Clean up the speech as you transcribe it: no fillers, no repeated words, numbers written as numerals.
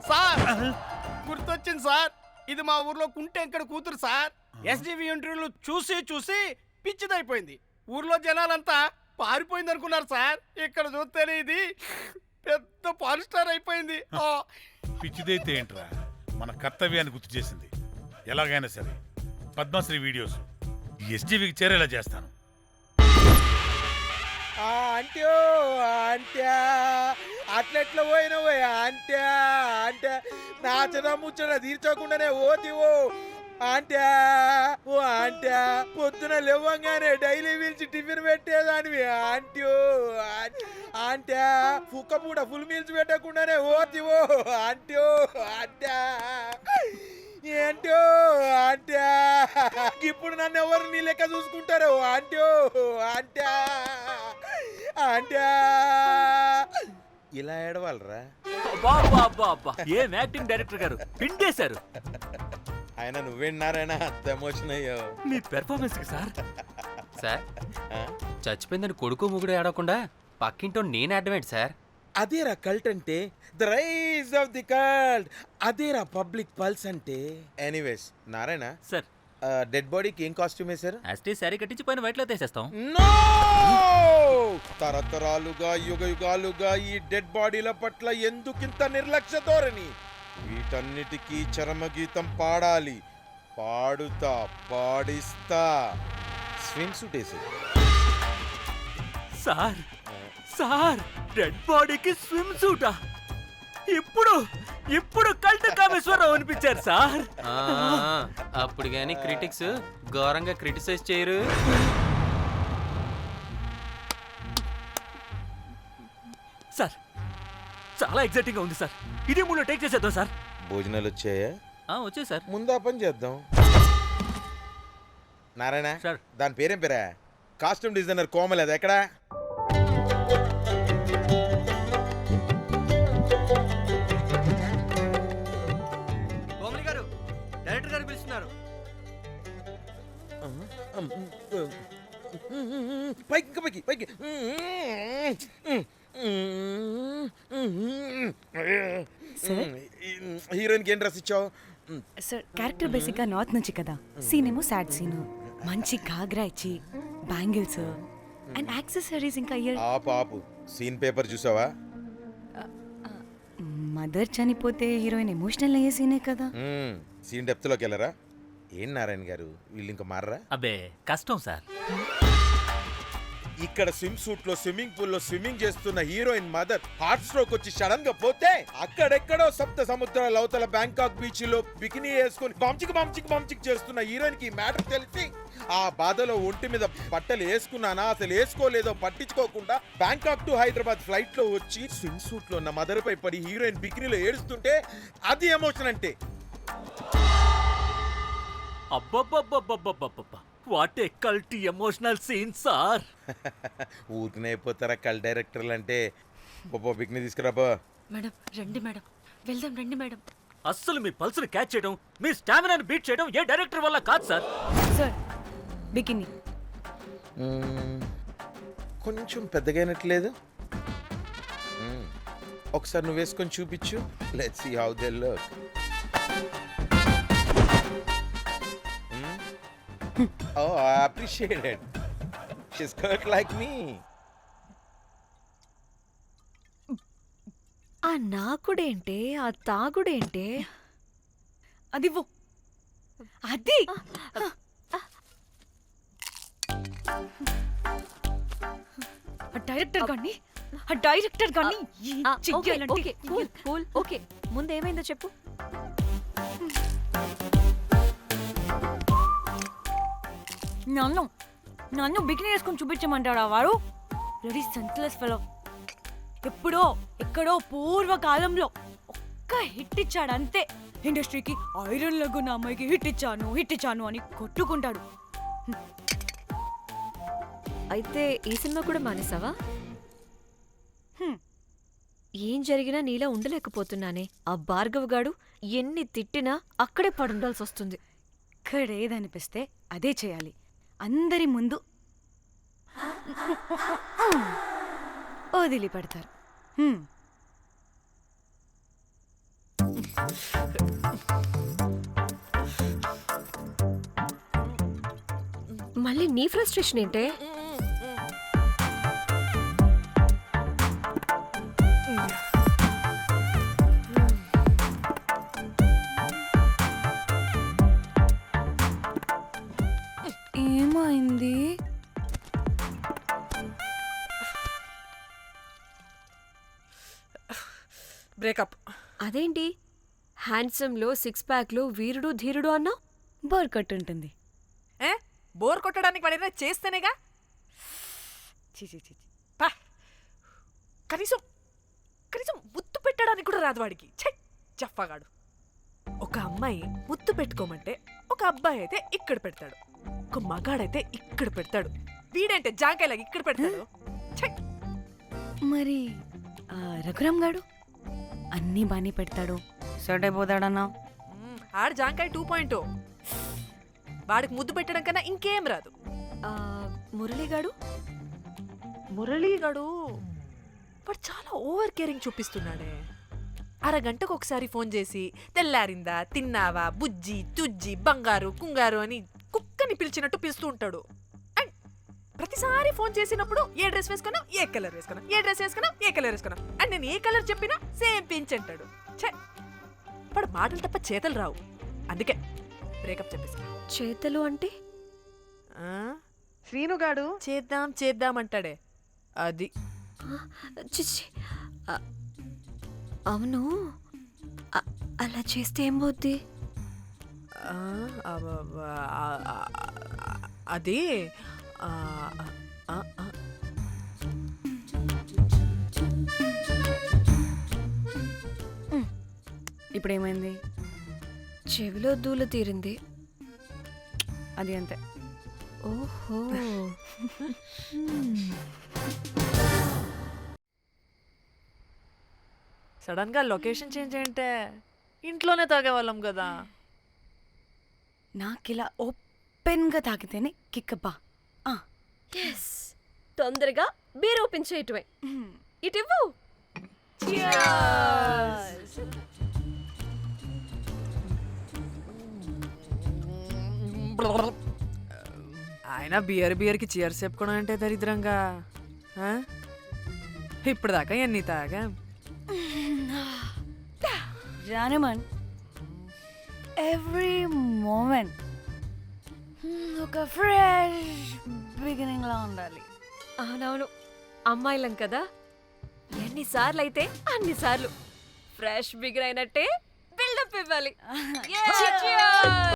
Sir గుర్తొచ్చింది sir, ఇది మా ఊర్లో కుంటెంకడ కూతురు సార్. ఎస్డివి ఇంటర్వ్యూలు చూసి చూసి పిచ్చిదైపోయింది. ఊర్లో జనాలంతా పారిపోయింది అనుకున్నారు సార్. ఇక్కడ చూస్తేనే ఇది పెద్ద పవర్ స్టార్ అయిపోయింది. పిచ్చిదైతే ఏంట్రా, మన కర్తవ్యాన్ని గుర్తు చేసింది. ఎలాగైనా సరే పద్మశ్రీ వీడియోస్ ఈ ఎస్డివికి చేరేలా చేస్తాను. అంట్యో అంట్యా అట్లెట్లా పోయినవోయా అంట్యా అంటే నాచన ముచ్చట తీర్చకుండానే ఓతివో అంట్యా ఓ అంట్యా పొద్దున లేవంగానే డైలీ పిలిచి టిఫిన్ పెట్టేదానివి అంట్యో అంట్యా కుక్క పూట ఫుల్ మీల్స్ పెట్టకుండానే ఓతివో అంట్యో అంట్యా ఏంటో అంట్యా ఇప్పుడు నన్ను ఎవరు నీ లెక్క చూసుకుంటారు అంట్యో అంట్యా అంట్యా ఇలా ఏడవాలరా. ఏం యాక్టింగ్ డైరెక్టర్ గారు పిండేశారు. ఆయన నువ్వేనారాయణ అంత ఎమోషన్ అయ్యో మీ పెర్ఫార్మెన్స్ కి సార్. సార్ చచ్చిపోయిందని కొడుకు ముగుడు ఏడవకుండా పక్కింటో నేను అడ్డమేంటి సార్? అదేరా కల్ట్ అంటే, the rise of the cult. అదేరా పబ్లిక్ పల్స్ అంటే. ఎనీవేస్ నారాయణ సార్, డెడ్ బాడీకి ఏం కాస్ట్యూమ్ వేశారు? యాస్టీ శారీ కట్టించి పైన వైట్లో తీసేస్తాం. నో! తరతరాలుగా యుగ యుగాలుగా ఈ డెడ్ బాడీల పట్ల ఎందుకింత నిర్లక్ష్య ధోరణి? వీటన్నిటికీ చరమగీతం పాడాలి. పాడుతా, పాడిస్తా. స్విమ్ సూట్ వేసి సార్ సార్, డెడ్ బాడీకి స్విమ్ సూటా? ఇప్పుడు ఇప్పుడు కల్ట్ కామేశ్వరరావు అనిపించారు సార్. అప్పుడు గాని క్రిటిక్స్ ఘోరంగా క్రిటిసైజ్ చేయరు. సార్ చాలా ఎగ్జైటింగ్ గా ఉంది సార్. ఇదే మూడు టేక్ చేసేద్దాం సార్. భోజనాలు వచ్చాయా? వచ్చే సార్. ముందు ఆ పని చేద్దాం. నారాయణ సార్, దాని పేరేం పేరా? కాస్ట్యూమ్ డిజైనర్ కోమల్, అది ఎక్కడా? కోమలి గారు, డైరెక్టర్ గారు పిలుస్తున్నారు. పైకి పైకి పైకి. హీరోయిన్కి ఏం డ్రెస్ ఇచ్చావు? సార్ క్యారెక్టర్ బేసిక్గా నార్త్ నుంచి కదా, సీన్ ఏమో సాడ్ సీను. మంచి ఘాగ్రా ఇచ్చి బ్యాంగిల్స్ అండ్ యాక్సెసరీస్ ఇంకా ఇయర్. ఆపు సీన్ పేపర్ చూసావా? మదర్ చనిపోతే హీరోయిన్ ఎమోషనల్ అయ్యే సీనే కదా. సీన్ డెప్త్లోకి వెళ్ళరా? ఏం నారాయణ గారు వీళ్ళు ఇంకా మారరా? అబ్బే కష్టం సార్. ఇక్కడ స్విమ్ సూట్ లో స్విమ్మింగ్ పూల్ లో స్విమ్మింగ్ చేస్తున్న హీరోయిన్ మదర్ హార్ట్ స్ట్రోక్ వచ్చి సడన్ గా పోతే, అక్కడెక్కడో సప్త సముద్రాల అవతల బ్యాంకాక్ బీచ్ లో బికినీ వేసుకుని బంచిక్ చేస్తున్న హీరోయిన్ కి మ్యాటర్ తెలిసి ఆ బాధలో ఒంటి మీద బట్టలు వేసుకున్నానా అసలు వేసుకోలేదో పట్టించుకోకుండా బ్యాంకాక్ టు హైదరాబాద్ ఫ్లైట్ లో వచ్చి స్విమ్ సూట్ లో ఉన్న మదర్ పై పడి హీరోయిన్ బికినీలో ఏడుస్తుంటే అది ఎమోషన్ అంటే. అబ్బబ్బబ్బబ్బబ్బబ్బబ్బా, what a cult emotional scene sir. ఊరికనే అయిపోతారా కల్ డైరెక్టర్లు అంటే? బికినీ తీసుకురాబో. మేడం రండి మేడం, వెళ్దాం రండి మేడం. అస్సలు మీ పల్స్ని క్యాచ్ చేయడం, మీ స్టామినాని బీట్ చేయడం ఏ డైరెక్టర్ వల్ల కాదు సార్. సార్ బికినీ కొంచెం పెద్దగైనట్లేదు. ఒకసారి నువ్వు వేసుకొని చూపించు. Let's see how they look. Oh, I appreciate it. She's cut like me. ఆ నాకుడేంటే, ఆ తాగుడేంటే? అది అది డైరెక్టర్ గాని ఓకే, ముందేమైందో చెప్పు. నన్ను బికినీ వేసుకొని చూపించమంటాడా వాడు? Ready senseless fellow. ఎప్పుడో ఎక్కడో పూర్వకాలంలో ఒక్క హిట్ ఇచ్చాడు అంతే. ఇండస్ట్రీకి ఐరన్ లెగ్ అమ్మాయికి హిట్ ఇచ్చాను అని కొట్టుకుంటాడు. అయితే ఈ సినిమా కూడా మానేసావా? ఏం జరిగినా నీలా ఉండలేకపోతున్నానే. ఆ భార్గవ్ గాడు ఎన్ని తిట్టినా అక్కడే పడుండాల్సి వస్తుంది. ఇక్కడేదనిపిస్తే అదే చేయాలి. అందరి ముందు వదిలిపెడతారు. మళ్ళీ నీ ఫ్రస్ట్రేషన్ ఏంటే? ఏమైంది? బ్రేకప్. అదేంటి హ్యాండ్సమ్ లో సిక్స్ ప్యాక్ లో వీరుడు ధీరుడు అన్నా? బోర్ కొట్టుంటుంది. ఏ బోర్ కొట్టడానికి వాడైనా చేస్తేనేగా. చీ చీ చీ చీ. పా. కనీసం కనీసం ముద్దు పెట్టడానికి కూడా రాదు వాడికి. ఛై జఫ్ఫాగాడు. ఒక అమ్మాయి ముద్దు పెట్టుకోమంటే ఒక అబ్బాయి అయితే ఇక్కడ పెడతాడు, ఒక మగాడైతే ఇక్కడ పెడతాడు. వీడంటే జాంకాయలాగా ఇక్కడ పెడతాడు. ఛై. మరి రఘురామ్ గాడు అన్నీ బానే పెడతాడు, సెట్ అయిపోతాడన్నా. ఆడు జాంకాయ 2.0. వాడికి ముద్దు పెట్టడం కన్నా ఇంకేం రాదు. మురళిగాడు? మురళీగాడు వాడు చాలా ఓవర్ కేరింగ్ చూపిస్తున్నాడే. అరగంటకు ఒకసారి ఫోన్ చేసి తెల్లారిందా, తిన్నావా, బుజ్జి తుజ్జి, బంగారు కుంగారు అని కుక్కని పిలిచినట్టు పిలుస్తూ ఉంటాడు. అండ్ ప్రతిసారి ఫోన్ చేసినప్పుడు ఏ డ్రెస్ వేసుకున్నా, ఏ కలర్ వేసుకున్నా, ఏ డ్రెస్ వేసుకున్నా, ఏ కలర్ వేసుకున్నా అండ్ నేను ఏ కలర్ చెప్పినా సేమ్ పించ్ అంటాడు. ఛే, వాడు మాటలు తప్ప చేతలు రావు. అందుకే బ్రేకప్ చెప్పేసి. చేతలు అంటే? శ్రీనుగాడు చేద్దాం చేద్దాం అంటాడే అది. చిచ్చి. అవును, అలా చేస్తే ఏం పోద్ది? అది ఇప్పుడేమైంది? చెవిలో దూల తీరింది. అది అంతే. ఓహో. సడన్ గా లొకేషన్ చేంజ్ అంటే ఇంట్లోనే తాగేవాళ్ళం కదా. నాకిలా ఓపెన్గా తాగితేనే కిక్కబ్బా. ఎస్, తొందరగా బీర్ ఓపెన్ చేయటమే. ఇటివ్వు. ఆయన బియర్కి చీర్స్ చెప్పుకోవడం అంటే దరిద్రంగా. ఇప్పుడు దాకా ఎన్ని తాగా. జానమన్, ఎవ్రీ మూమెంట్ ఒక ఫ్రెష్ బిగినింగ్ లా ఉండాలి. అవునవును, అమ్మాయిలం కదా, ఎన్నిసార్లు అయితే అన్నిసార్లు ఫ్రెష్ బిగిన్ అయినట్టే బిల్డప్ ఇవ్వాలి.